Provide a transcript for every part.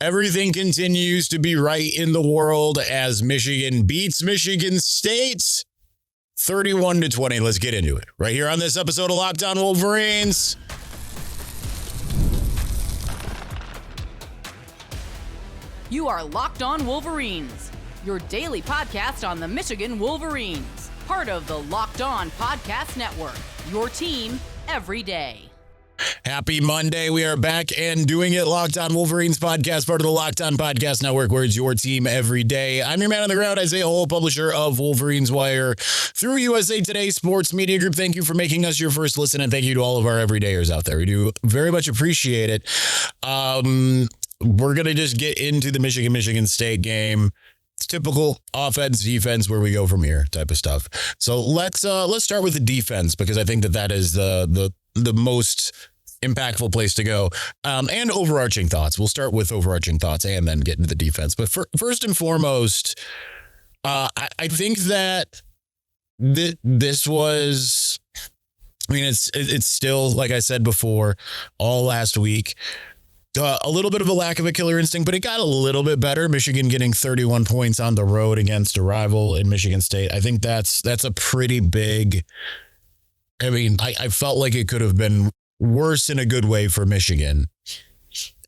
Everything continues to be right in the world as Michigan beats Michigan State 31-20. Let's get into it right here on this episode of Locked On Wolverines. You are Locked On Wolverines, your daily podcast on the Michigan Wolverines, part of the Locked On Podcast Network, your team every day. Happy Monday. We are back and doing it. Locked On Wolverines podcast, part of the Locked On Podcast Network, where it's your team every day. I'm your man on the ground, Isaiah Hole, publisher of Wolverines Wire through USA Today Sports Media Group. Thank you for making us your first listen, and thank you to all of our everydayers out there. We do very much appreciate it. We're going to just get into the Michigan State game. It's typical offense, defense, where we go from here type of stuff. So let's start with the defense, because I think that is the most impactful place to go. And overarching thoughts. We'll start with overarching thoughts and then get into the defense. But first and foremost, I think that this was, I mean, it's still, like I said before, all last week. A little bit of a lack of a killer instinct, but it got a little bit better. Michigan getting 31 points on the road against a rival in Michigan State. I think that's a pretty big. I mean, I felt like it could have been worse in a good way for Michigan.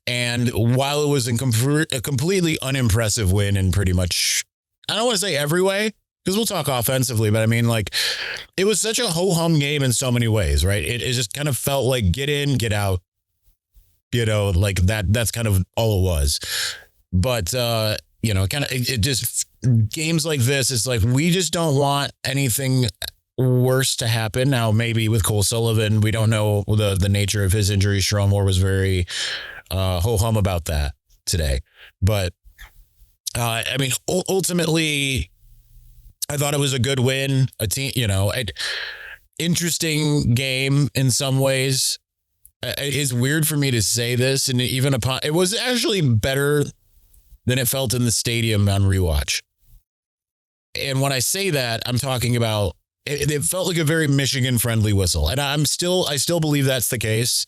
And while it was a completely unimpressive win in pretty much, I don't want to say every way, because we'll talk offensively, but I mean, like, it was such a ho-hum game in so many ways, right? It just kind of felt like get in, get out. You know, like that's kind of all it was. But, you know, it just, games like this, it's like, we just don't want anything worse to happen. Now, maybe with Cole Sullivan, we don't know the nature of his injury. Sharon Moore was very ho-hum about that today. But, I mean, ultimately, I thought it was a good win. A team, you know, interesting game in some ways. It is weird for me to say this, and even upon, it was actually better than it felt in the stadium on rewatch. And when I say that, I'm talking about it felt like a very Michigan-friendly whistle, and I still believe that's the case.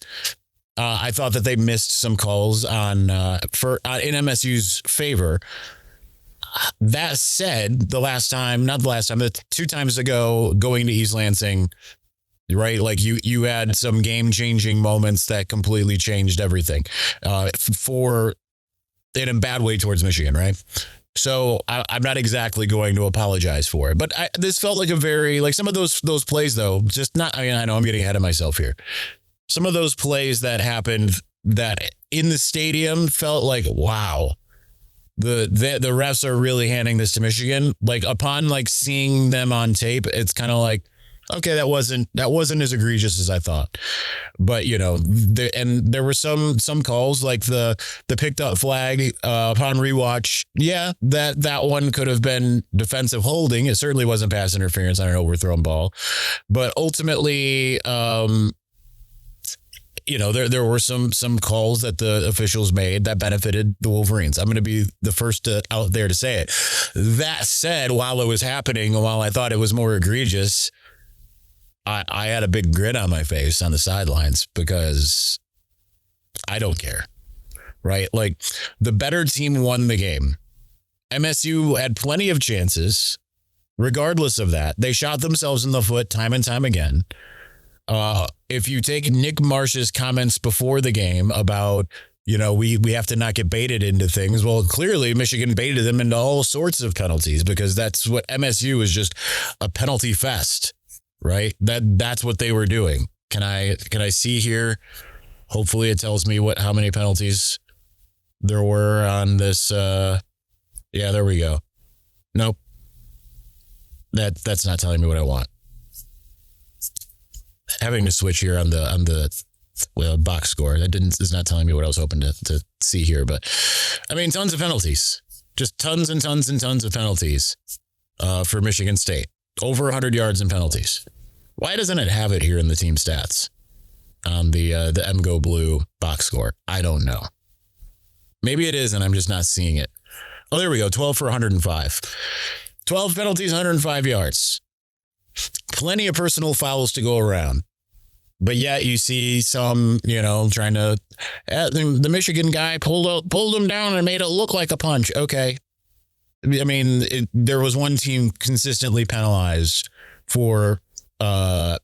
I thought that they missed some calls in MSU's favor. That said, the 2 times ago, going to East Lansing. Right. Like you had some game changing moments that completely changed everything in a bad way towards Michigan. Right. So I'm not exactly going to apologize for it. But this felt like a very, like, some of those plays, though, just not, I mean, I know I'm getting ahead of myself here. Some of those plays that happened that in the stadium felt like, wow, the refs are really handing this to Michigan. Like, upon like seeing them on tape, it's kind of like, okay, that wasn't as egregious as I thought. But, you know, there were some calls like the picked up flag upon rewatch. Yeah, that one could have been defensive holding. It certainly wasn't pass interference on an overthrown ball. But ultimately, you know, there were some calls that the officials made that benefited the Wolverines. I'm going to be the first out there to say it. That said, while it was happening, while I thought it was more egregious, I had a big grin on my face on the sidelines because I don't care, right? Like, the better team won the game. MSU had plenty of chances. Regardless of that, they shot themselves in the foot time and time again. If you take Nick Marsh's comments before the game about, you know, we have to not get baited into things. Well, clearly Michigan baited them into all sorts of penalties, because that's what MSU is, just a penalty fest. Right. That's what they were doing. Can I see here? Hopefully it tells me how many penalties there were on this. Yeah, there we go. Nope. That's not telling me what I want. Having to switch here on the box score. Is not telling me what I was hoping to see here. But I mean, tons of penalties, just tons and tons and tons of penalties for Michigan State. Over 100 yards in penalties. Why doesn't it have it here in the team stats on the MGO Blue box score? I don't know. Maybe it is, and I'm just not seeing it. Oh, there we go. 12 for 105. 12 penalties, 105 yards. Plenty of personal fouls to go around. But yet you see some, trying to, the Michigan guy pulled him down and made it look like a punch. Okay. I mean, there was one team consistently penalized for, after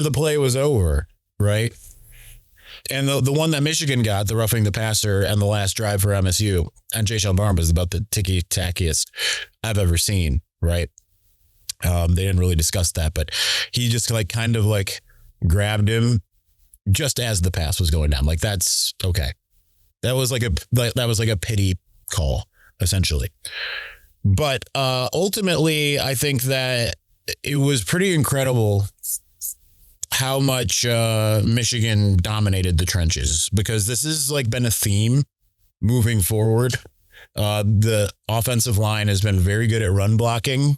the play was over, right? And the one that Michigan got, the roughing the passer and the last drive for MSU, and Jay Sean Barnes is about the ticky-tackiest I've ever seen, right? They didn't really discuss that, but he just kind of grabbed him just as the pass was going down. Like, that's okay. That was like a pity call, essentially. But ultimately, I think that it was pretty incredible how much Michigan dominated the trenches, because this has been a theme moving forward. The offensive line has been very good at run blocking.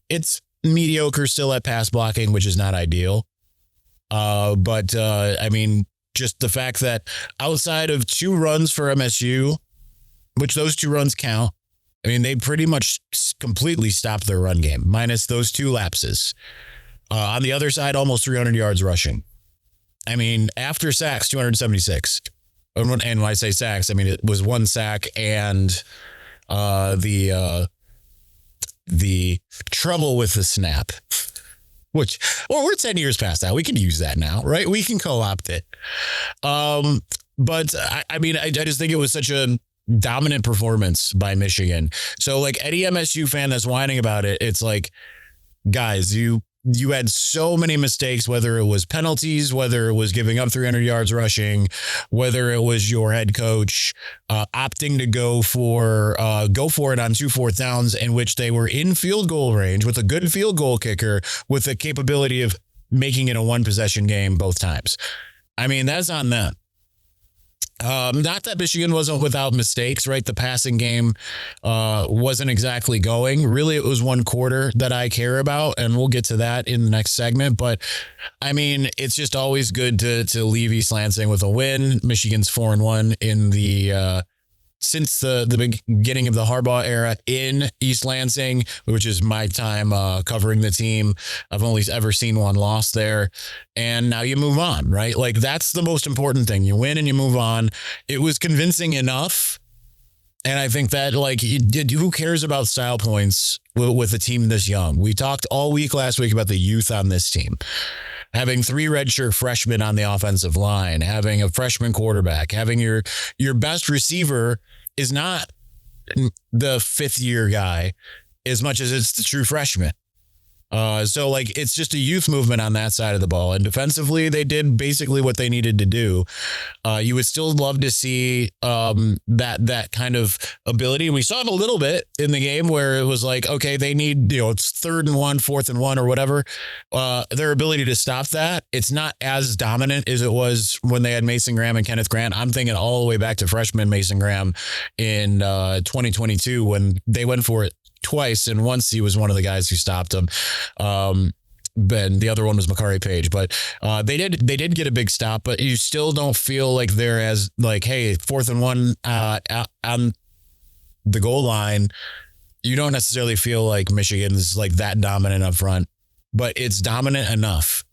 It's mediocre still at pass blocking, which is not ideal. But I mean, just the fact that outside of 2 runs for MSU, which those 2 runs count, I mean, they pretty much completely stopped their run game, minus those 2 lapses. On the other side, almost 300 yards rushing. I mean, after sacks, 276. And when I say sacks, I mean, it was 1 sack and the trouble with the snap, which, well, we're 10 years past that. We can use that now, right? We can co-opt it. But I mean, I just think it was such a dominant performance by Michigan. So any MSU fan that's whining about it, it's like, guys, you had so many mistakes, whether it was penalties, whether it was giving up 300 yards rushing, whether it was your head coach opting to go for it on 2 4th downs in which they were in field goal range with a good field goal kicker with the capability of making it a 1 possession game both times. I mean, that's on them. Not that Michigan wasn't without mistakes, right? The passing game wasn't exactly going. Really, it was 1 quarter that I care about, and we'll get to that in the next segment. But, I mean, it's just always good to leave East Lansing with a win. Michigan's 4-1 in the since the beginning of the Harbaugh era in East Lansing, which is my time covering the team. I've only ever seen 1 loss there. And now you move on, right? That's the most important thing. You win and you move on. It was convincing enough. And I think that who cares about style points with a team this young? We talked all week last week about the youth on this team. Having 3 redshirt freshmen on the offensive line, having a freshman quarterback, having your best receiver is not the 5th year guy as much as it's the true freshman. So it's just a youth movement on that side of the ball. And defensively, they did basically what they needed to do. You would still love to see that kind of ability. And we saw it a little bit in the game where it was okay, they need, it's 3rd and 1, 4th and 1 or whatever. Their ability to stop that, it's not as dominant as it was when they had Mason Graham and Kenneth Grant. I'm thinking all the way back to freshman Mason Graham in 2022 when they went for it twice, and once he was one of the guys who stopped him. Ben, the other one was Makari Page, but they did get a big stop, but you still don't feel like they're as hey, 4th and 1 on the goal line. You don't necessarily feel like Michigan's that dominant up front, but it's dominant enough.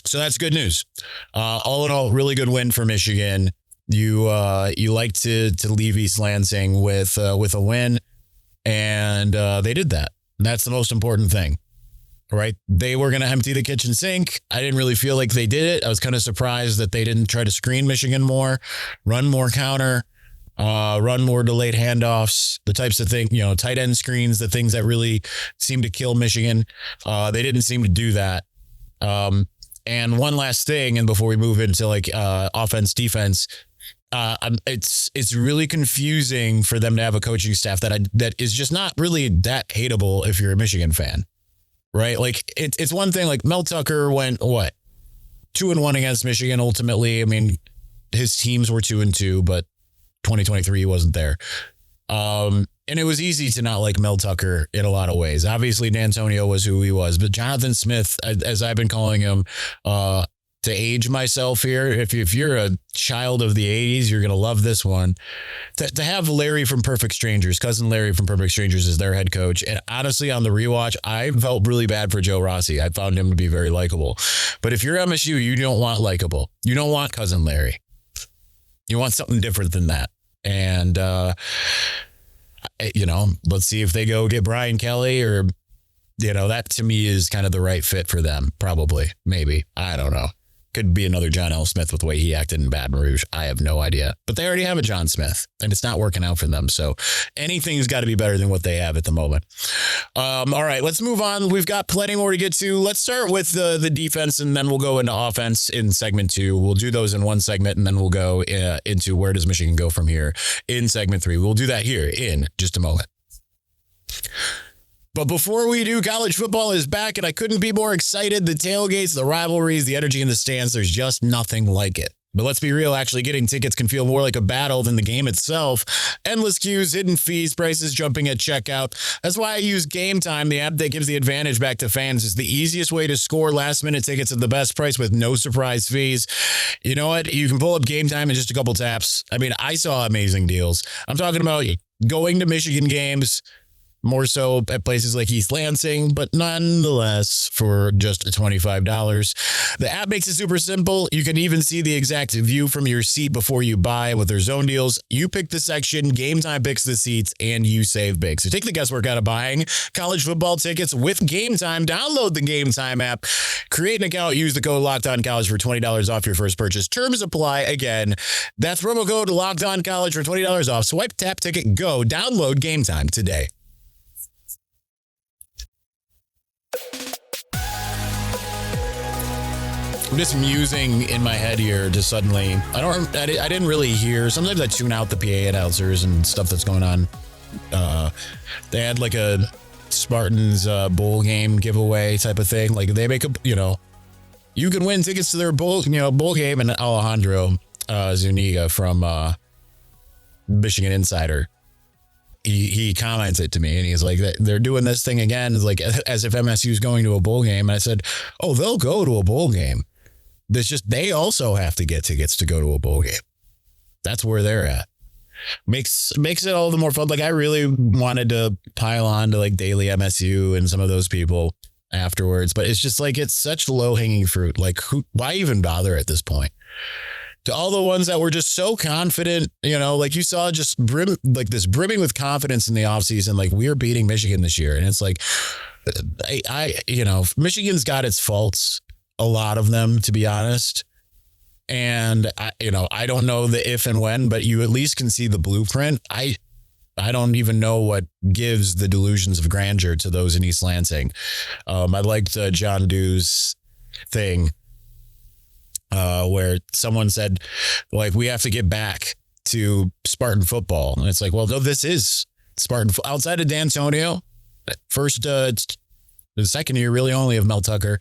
So that's good news. All in all, really good win for Michigan. You like to leave East Lansing with a win. And they did that. That's the most important thing, right? They were going to empty the kitchen sink. I didn't really feel like they did it. I was kind of surprised that they didn't try to screen Michigan more, run more counter, run more delayed handoffs, the types of things, tight end screens, the things that really seem to kill Michigan. They didn't seem to do that. And one last thing, and before we move into offense, defense, it's really confusing for them to have a coaching staff that is just not really that hateable if you're a Michigan fan, right? It's one thing. Mel Tucker went 2-1 against Michigan. Ultimately, I mean, his teams were 2-2, but 2023 he wasn't there. And it was easy to not like Mel Tucker in a lot of ways. Obviously, D'Antonio was who he was, but Jonathan Smith, as I've been calling him, to age myself here, if you're a child of the 80s, you're going to love this one. To have Larry from Perfect Strangers, cousin Larry from Perfect Strangers, as their head coach. And honestly, on the rewatch, I felt really bad for Joe Rossi. I found him to be very likable. But if you're MSU, you don't want likable. You don't want cousin Larry. You want something different than that. And, let's see if they go get Brian Kelly or, that to me is kind of the right fit for them. Probably, maybe. I don't know. Could be another John L. Smith with the way he acted in Baton Rouge. I have no idea. But they already have a John Smith, and it's not working out for them. So anything's got to be better than what they have at the moment. All right, let's move on. We've got plenty more to get to. Let's start with the defense, and then we'll go into offense in segment 2. We'll do those in one segment, and then we'll go into where does Michigan go from here in segment 3. We'll do that here in just a moment. But before we do, college football is back, and I couldn't be more excited. The tailgates, the rivalries, the energy in the stands, there's just nothing like it. But let's be real, actually getting tickets can feel more like a battle than the game itself. Endless queues, hidden fees, prices jumping at checkout. That's why I use Game Time, the app that gives the advantage back to fans. It's the easiest way to score last-minute tickets at the best price with no surprise fees. You know what? You can pull up Game Time in just a couple taps. I mean, I saw amazing deals. I'm talking about going to Michigan games, more so at places like East Lansing, but nonetheless for just $25. The app makes it super simple. You can even see the exact view from your seat before you buy with their zone deals. You pick the section, Game Time picks the seats, and you save big. So take the guesswork out of buying college football tickets with Game Time. Download the Game Time app, create an account, use the code LOCKEDONCollege for $20 off your first purchase. Terms apply. Again, that's promo code LOCKEDONCollege for $20 off. Swipe, tap, ticket, go. Download Game Time today. I'm just musing in my head here. Just suddenly, I didn't really hear. Sometimes I tune out the PA announcers and stuff that's going on. They had like a Spartans bowl game giveaway type of thing. Like they make you can win tickets to their bowl game. And Alejandro Zuniga from Michigan Insider, he comments it to me, and he's like, they're doing this thing again, like as if MSU is going to a bowl game. And I said, oh, they'll go to a bowl game. There's just, they also have to get tickets to go to a bowl game. That's where they're at. Makes it all the more fun. Like I really wanted to pile on to like Daily MSU and some of those people afterwards, but it's just like, it's such low hanging fruit. Like why even bother at this point? To all the ones that were just so confident, like you saw just brimming with confidence in the offseason, like we're beating Michigan this year. And it's like, Michigan's got its faults, a lot of them, to be honest. And I don't know the if and when, but you at least can see the blueprint. I don't even know what gives the delusions of grandeur to those in East Lansing. I liked John Dew's thing where someone said, like, we have to get back to Spartan football. And it's like, well, no, this is Spartan outside of D'Antonio. First, the second year really only of Mel Tucker.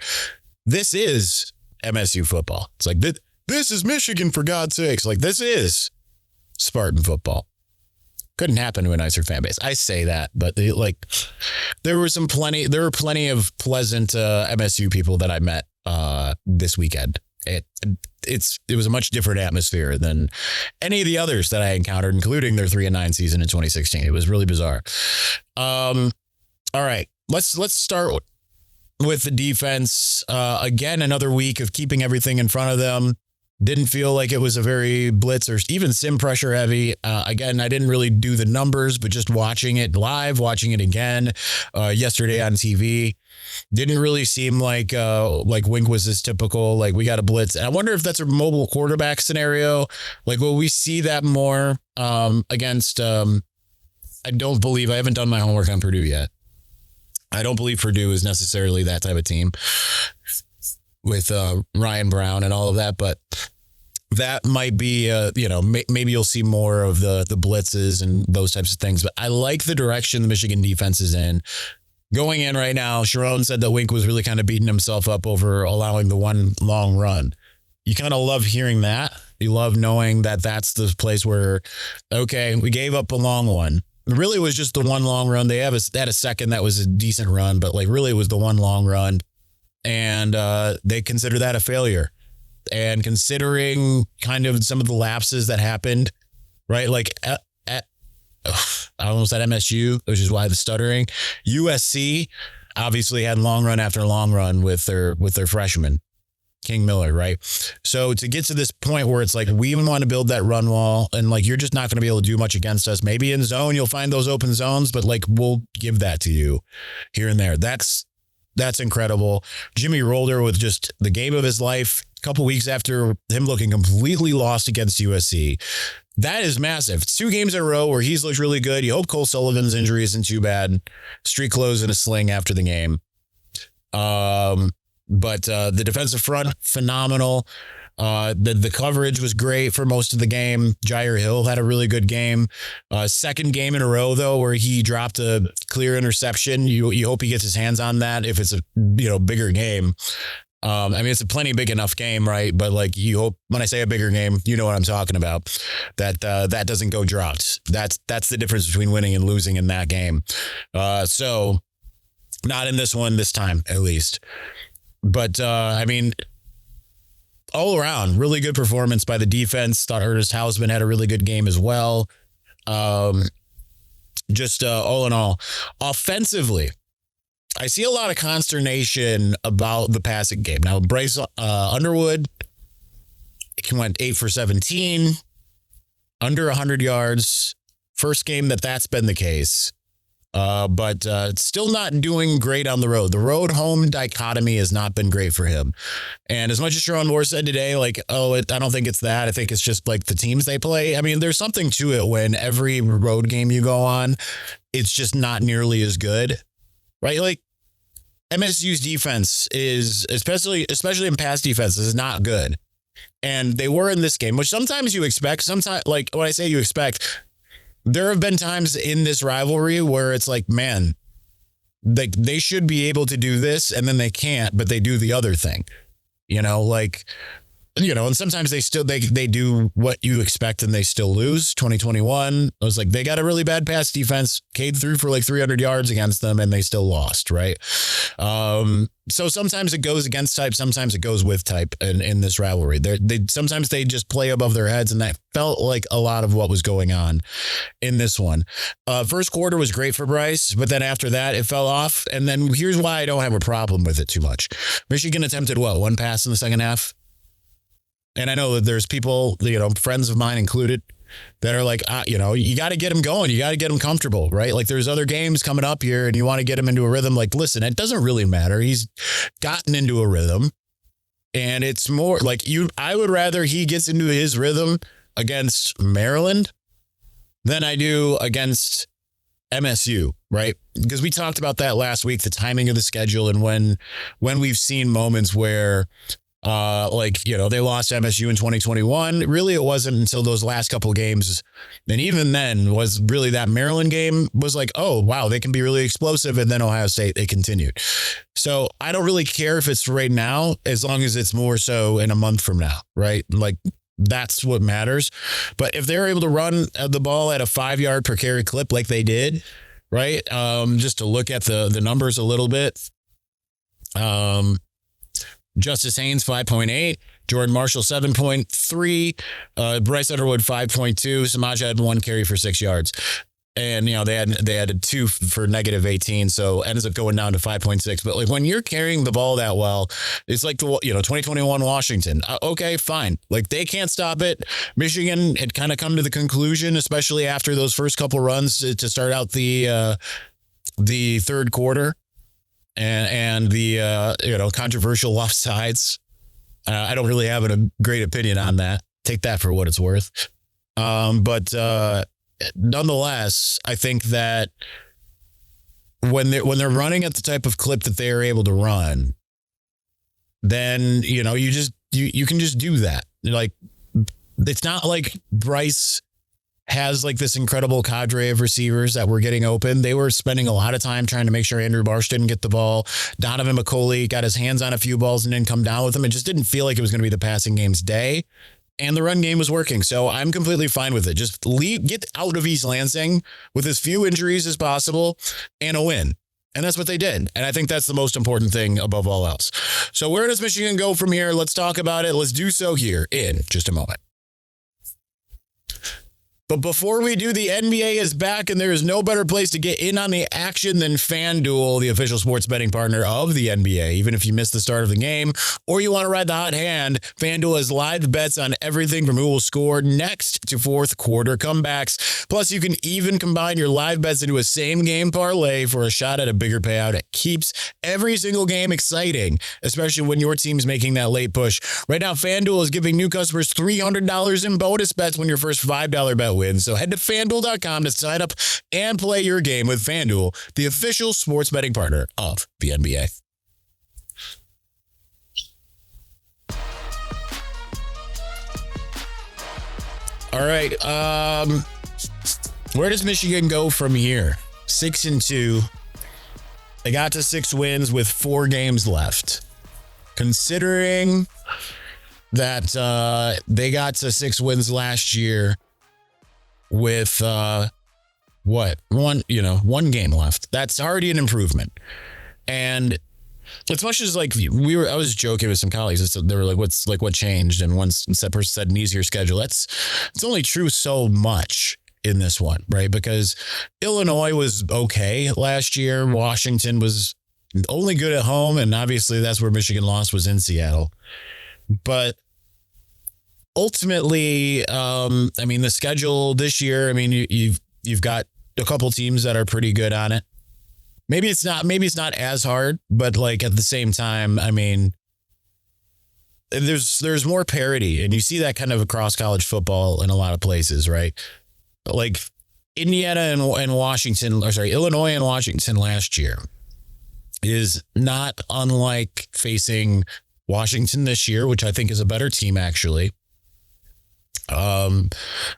This is MSU football. It's like, this is Michigan, for God's sakes. Like, this is Spartan football. Couldn't happen to a nicer fan base. I say that, but there were plenty of pleasant MSU people that I met this weekend. It was a much different atmosphere than any of the others that I encountered, including their 3-9 season in 2016. It was really bizarre. All right, let's start with the defense. Again, another week of keeping everything in front of them. Didn't feel like it was a very blitz or even sim pressure heavy. Again, I didn't really do the numbers, but just watching it live, watching it again yesterday on TV, didn't really seem like Wink was this typical, like we got a blitz. And I wonder if that's a mobile quarterback scenario. Like, will we see that more against, I haven't done my homework on Purdue yet. I don't believe Purdue is necessarily that type of team with Ryan Brown and all of that, but that might be, maybe you'll see more of the blitzes and those types of things. But I like the direction the Michigan defense is in. Going in right now, Sharon said that Wink was really kind of beating himself up over allowing the one long run. You kind of love hearing that. You love knowing that that's the place where, okay, we gave up a long one. It really was just the one long run. They had a second that was a decent run, but like really it was the one long run. And they consider that a failure. And considering kind of some of the lapses that happened, right? Like I almost said MSU, which is why the stuttering. USC obviously had long run after long run with their freshman, King Miller, right? So to get to this point where it's like, we even want to build that run wall, and like, you're just not going to be able to do much against us. Maybe in zone, you'll find those open zones, but like, we'll give that to you here and there. That's incredible. Jimmy Rolder with just the game of his life a couple weeks after him looking completely lost against USC. That is massive. It's 2 games in a row where he's looked really good. You hope Cole Sullivan's injury isn't too bad. Street close in a sling after the game. But the defensive front, phenomenal. The coverage was great for most of the game. Jair Hill had a really good game. Second game in a row, though, where he dropped a clear interception. You hope he gets his hands on that if it's a bigger game. I mean, it's a plenty big enough game, right? But like, you hope, when I say a bigger game, you know what I'm talking about, that doesn't go dropped. That's the difference between winning and losing in that game. So not in this one this time, at least. But I mean, all around, really good performance by the defense. Thought Ernest Hausman had a really good game as well. Just all in all, offensively, I see a lot of consternation about the passing game. Now, Bryce Underwood went 8 for 17, under 100 yards. First game that's been the case. But still not doing great on the road. The road-home dichotomy has not been great for him. And as much as Sharon Moore said today, like, I don't think it's that. I think it's just like the teams they play. I mean, there's something to it when every road game you go on, it's just not nearly as good, right? Like, MSU's defense is, especially in pass defense, is not good. And they were in this game, which sometimes you expect. Sometimes, like, when I say you expect, there have been times in this rivalry where it's like, man, they should be able to do this, and then they can't, but they do the other thing, and sometimes they do what you expect and they still lose. 2021, I was like, they got a really bad pass defense. Cade threw for like 300 yards against them and they still lost, right? So sometimes it goes against type, sometimes it goes with type in this rivalry. Sometimes they just play above their heads, and that felt like a lot of what was going on in this one. First quarter was great for Bryce, but then after that, it fell off. And then here's why I don't have a problem with it too much. Michigan attempted one pass in the second half. And I know that there's people, friends of mine included, that are like, you got to get him going. You got to get him comfortable, right? Like, there's other games coming up here and you want to get him into a rhythm. Like, listen, it doesn't really matter. He's gotten into a rhythm, and it's more like I would rather he gets into his rhythm against Maryland than I do against MSU, right? Because we talked about that last week, the timing of the schedule, and when we've seen moments where they lost MSU in 2021. Really, it wasn't until those last couple games. And even then was really that Maryland game was like, oh, wow, they can be really explosive. And then Ohio State, they continued. So I don't really care if it's right now, as long as it's more so in a month from now, right? Like, that's what matters. But if they're able to run the ball at a 5-yard per carry clip like they did, right? Just to look at the numbers a little bit. Justice Haynes, 5.8. Jordan Marshall, 7.3. Bryce Underwood, 5.2. Samaja had 1 carry for 6 yards. And, they had 2 for -18. So ends up going down to 5.6. But like, when you're carrying the ball that well, it's like 2021 Washington. Okay, fine. Like, they can't stop it. Michigan had kind of come to the conclusion, especially after those first couple runs to start out the third quarter. And the controversial offsides. I don't really have a great opinion on that. Take that for what it's worth. But nonetheless, I think that when they're running at the type of clip that they are able to run, then you can just do that. Like, it's not like Bryce has like this incredible cadre of receivers that were getting open. They were spending a lot of time trying to make sure Andrew Marsh didn't get the ball. Donovan McCauley got his hands on a few balls and didn't come down with them. It just didn't feel like it was going to be the passing game's day. And the run game was working. So I'm completely fine with it. Just get out of East Lansing with as few injuries as possible and a win. And that's what they did. And I think that's the most important thing above all else. So where does Michigan go from here? Let's talk about it. Let's do so here in just a moment. But before we do, the NBA is back, and there is no better place to get in on the action than FanDuel, the official sports betting partner of the NBA. Even if you missed the start of the game or you want to ride the hot hand, FanDuel has live bets on everything from who will score next to fourth quarter comebacks. Plus, you can even combine your live bets into a same-game parlay for a shot at a bigger payout. It keeps every single game exciting, especially when your team's making that late push. Right now, FanDuel is giving new customers $300 in bonus bets when your first $5 bet wins. So head to FanDuel.com to sign up and play your game with FanDuel, the official sports betting partner of the NBA. All right. Where does Michigan go from here? 6-2. They got to 6 wins with 4 games left. Considering that they got to 6 wins last year with one game left. That's already an improvement. And as much as like I was joking with some colleagues. They were like, what changed? And one person said an easier schedule. It's only true so much in this one, right? Because Illinois was okay last year. Washington was only good at home. And obviously that's where Michigan lost, was in Seattle. But ultimately, the schedule this year, you've got a couple teams that are pretty good on it. Maybe it's not as hard, but like at the same time, there's more parity, and you see that kind of across college football in a lot of places, right? Like Illinois and Washington last year is not unlike facing Washington this year, which I think is a better team actually.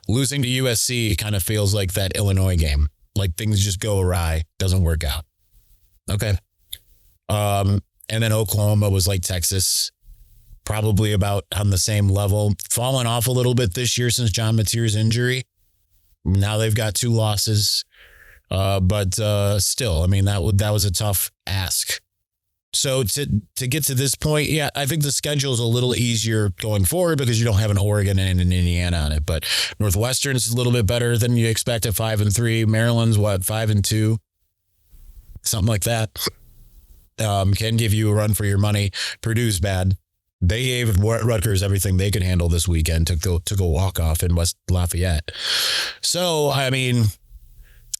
Losing to USC kind of feels like that Illinois game. Like things just go awry, doesn't work out. Okay. And then Oklahoma was like Texas, probably about on the same level, fallen off a little bit this year since John Mateer's injury. Now they've got 2 losses. But still, that was a tough ask. So to get to this point, yeah, I think the schedule is a little easier going forward because you don't have an Oregon and an Indiana on it. But Northwestern is a little bit better than you expect at 5-3. Maryland's 5-2, something like that. Can give you a run for your money. Purdue's bad. They gave Rutgers everything they could handle this weekend. Took a walk off in West Lafayette. So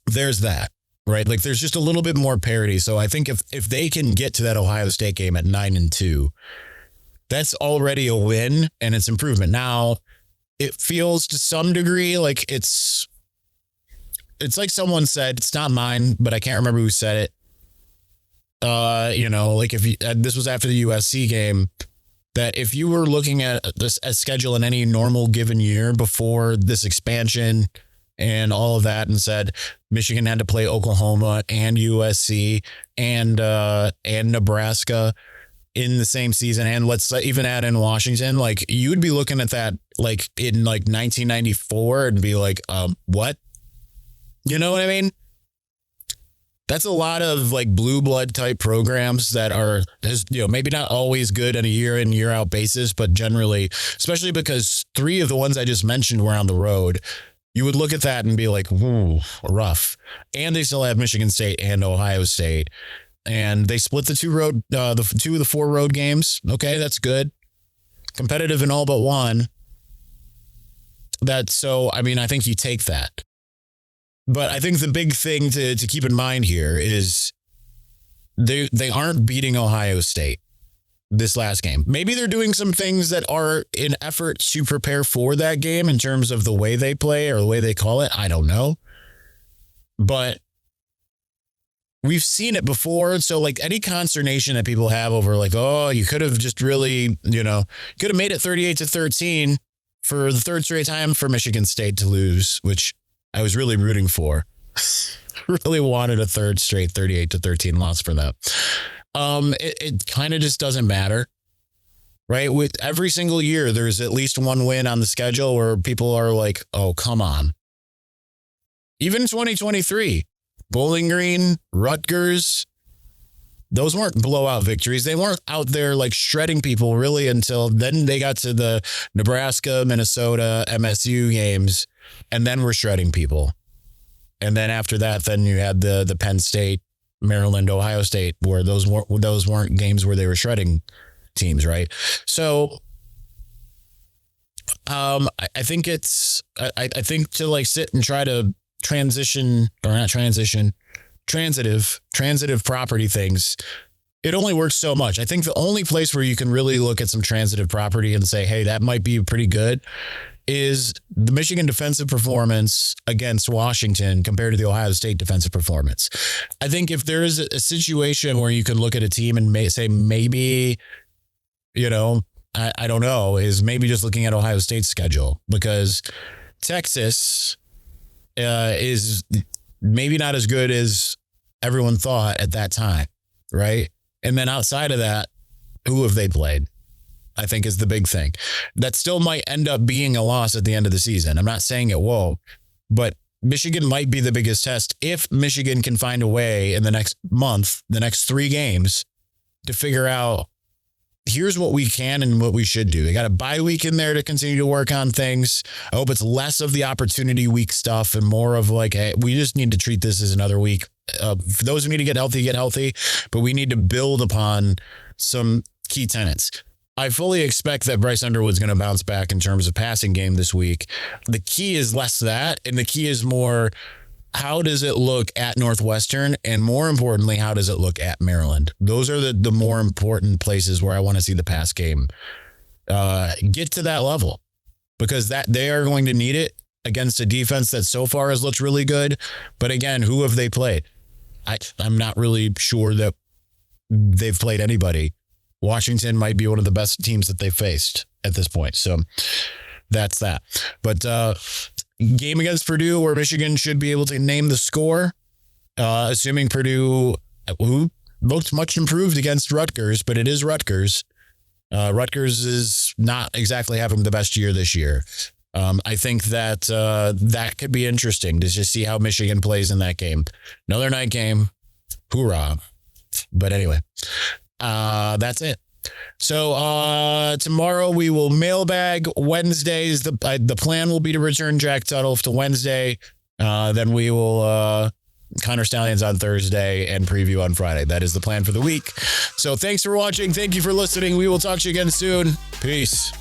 there's that. Right. Like there's just a little bit more parity. So I think if they can get to that Ohio State game at 9-2, that's already a win and it's improvement. Now it feels to some degree like it's like someone said, it's not mine, but I can't remember who said it. Like if this was after the USC game, that if you were looking at this as schedule in any normal given year before this expansion and all of that, and said Michigan had to play Oklahoma and USC and Nebraska in the same season, and let's even add in Washington, like you'd be looking at that like in like 1994 and be like, what? You know what I mean? That's a lot of like blue blood type programs that are, maybe not always good on a year in, year out basis, but generally, especially because 3 of the ones I just mentioned were on the road. You would look at that and be like, ooh, rough. And they still have Michigan State and Ohio State. And they split the 2 of the 4 road games. Okay, that's good. Competitive in all but one. I think you take that. But I think the big thing to keep in mind here is they aren't beating Ohio State this last game. Maybe they're doing some things that are in effort to prepare for that game in terms of the way they play or the way they call it. I don't know. But we've seen it before. So like any consternation that people have over like, oh, you could have just really, could have made it 38-13 for the 3rd straight time for Michigan State to lose, which I was really rooting for. Really wanted a 3rd straight 38-13 loss for them. It kind of just doesn't matter, right? With every single year, there's at least one win on the schedule where people are like, oh, come on. Even 2023, Bowling Green, Rutgers, those weren't blowout victories. They weren't out there like shredding people really until then they got to the Nebraska, Minnesota, MSU games, and then we're shredding people. And then after that, then you had the Penn State, Maryland, Ohio State, where those weren't games where they were shredding teams, right? So I think I think to like sit and try to transitive property things, it only works so much. I think the only place where you can really look at some transitive property and say, hey, that might be pretty good, is the Michigan defensive performance against Washington compared to the Ohio State defensive performance. I think if there is a situation where you can look at a team and say maybe, I don't know, is maybe just looking at Ohio State's schedule, because Texas is maybe not as good as everyone thought at that time, right? And then outside of that, who have they played? I think is the big thing. That still might end up being a loss at the end of the season. I'm not saying it won't, but Michigan might be the biggest test if Michigan can find a way in the next month, the next 3 games, to figure out here's what we can and what we should do. They got a bye week in there to continue to work on things. I hope it's less of the opportunity week stuff and more of like, hey, we just need to treat this as another week. For those who need to get healthy, but we need to build upon some key tenets. I fully expect that Bryce Underwood's going to bounce back in terms of passing game this week. The key is less that, and the key is more, how does it look at Northwestern? And more importantly, how does it look at Maryland? Those are the more important places where I want to see the pass game get to that level, because that they are going to need it against a defense that so far has looked really good. But again, who have they played? I'm not really sure that they've played anybody. Washington might be one of the best teams that they've faced at this point. So that's that. But game against Purdue, where Michigan should be able to name the score, assuming Purdue, who looked much improved against Rutgers, but it is Rutgers. Rutgers is not exactly having the best year this year. I think that that could be interesting to just see how Michigan plays in that game. Another night game. Hoorah. But anyway, that's it. So tomorrow we will mailbag. Wednesdays, the plan will be to return Jack Tuttle to Wednesday. Then we will Connor Stallions on Thursday and preview on Friday. That is the plan for the week. So thanks for watching. Thank you for listening. We will talk to you again soon. Peace.